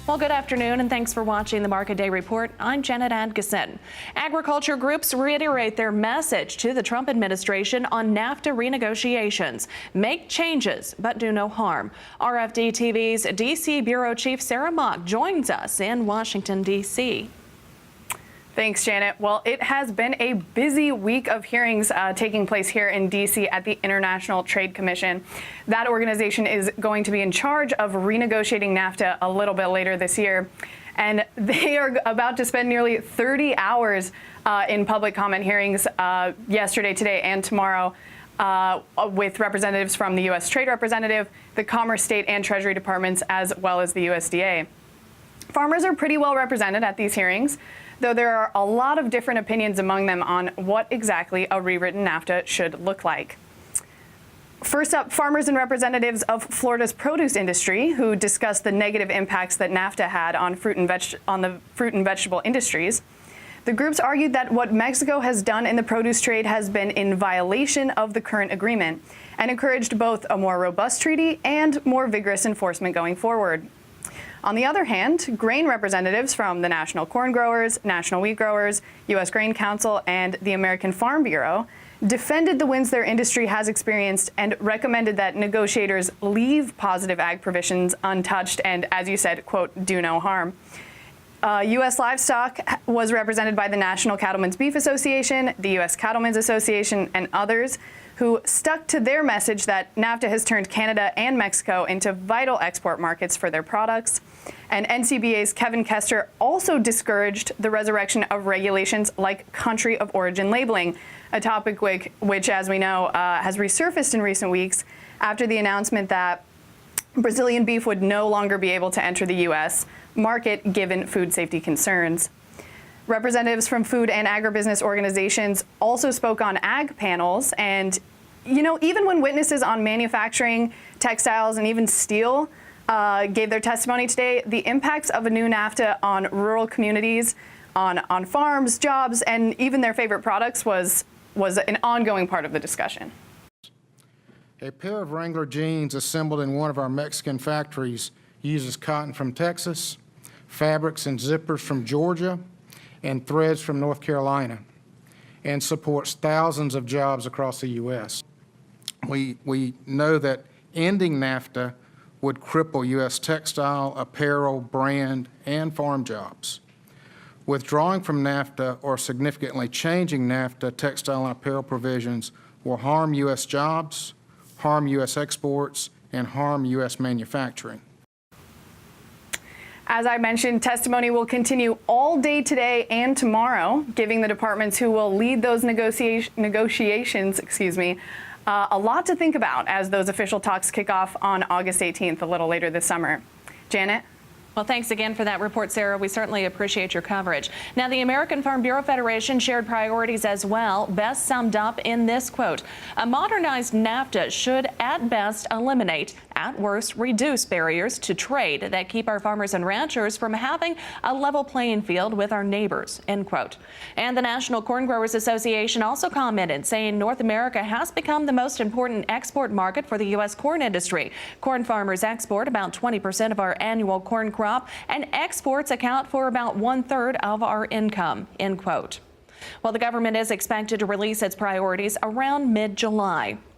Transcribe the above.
Well, good afternoon, and thanks for watching the Market Day Report. I'm Janet Adkisson. Agriculture groups reiterate their message to the Trump administration on NAFTA renegotiations. Make changes, but do no harm. RFD-TV's D.C. Bureau Chief Sarah Mock joins us in Washington, D.C. Thanks, Janet. Well, it has been a busy week of hearings taking place here in D.C. at the International Trade Commission. That organization is going to be in charge of renegotiating NAFTA a little bit later this year. And they are about to spend nearly 30 hours in public comment hearings yesterday, today, and tomorrow with representatives from the U.S. Trade Representative, the Commerce, State, and Treasury Departments, as well as the USDA. Farmers are pretty well represented at these hearings, though there are a lot of different opinions among them on what exactly a rewritten NAFTA should look like. First up, farmers and representatives of Florida's produce industry, who discussed the negative impacts that NAFTA had on the fruit and vegetable industries. The groups argued that what Mexico has done in the produce trade has been in violation of the current agreement and encouraged both a more robust treaty and more vigorous enforcement going forward. On the other hand, grain representatives from the National Corn Growers, National Wheat Growers, U.S. Grain Council, and the American Farm Bureau defended the wins their industry has experienced and recommended that negotiators leave positive ag provisions untouched and, as you said, quote, do no harm. U.S. Livestock was represented by the National Cattlemen's Beef Association, the U.S. Cattlemen's Association, and others, who stuck to their message that NAFTA has turned Canada and Mexico into vital export markets for their products. And NCBA's Kevin Kester also discouraged the resurrection of regulations like country of origin labeling, a topic which as we know, has resurfaced in recent weeks after the announcement that Brazilian beef would no longer be able to enter the U.S. market given food safety concerns. Representatives from food and agribusiness organizations also spoke on ag panels, and even when witnesses on manufacturing, textiles, and even steel gave their testimony today, the impacts of a new NAFTA on rural communities, on farms, jobs, and even their favorite products was an ongoing part of the discussion. A pair of Wrangler jeans assembled in one of our Mexican factories uses cotton from Texas, fabrics and zippers from Georgia, and threads from North Carolina, and supports thousands of jobs across the U.S. We know that ending NAFTA would cripple U.S. textile, apparel, brand, and farm jobs. Withdrawing from NAFTA or significantly changing NAFTA textile and apparel provisions will harm U.S. jobs, harm U.S. exports, and harm U.S. manufacturing. As I mentioned, testimony will continue all day today and tomorrow, giving the departments who will lead those negotiations, a lot to think about as those official talks kick off on August 18th, a little later this summer. Janet? Well, thanks again for that report, Sarah. We certainly appreciate your coverage. Now, the American Farm Bureau Federation shared priorities as well, best summed up in this quote: a modernized NAFTA should at best eliminate, at worst reduce barriers to trade that keep our farmers and ranchers from having a level playing field with our neighbors, end quote. And the National Corn Growers Association also commented, saying North America has become the most important export market for the U.S. corn industry. Corn farmers export about 20% of our annual corn crop, and exports account for about 1/3 of our income, end quote. Well, the government is expected to release its priorities around mid-July.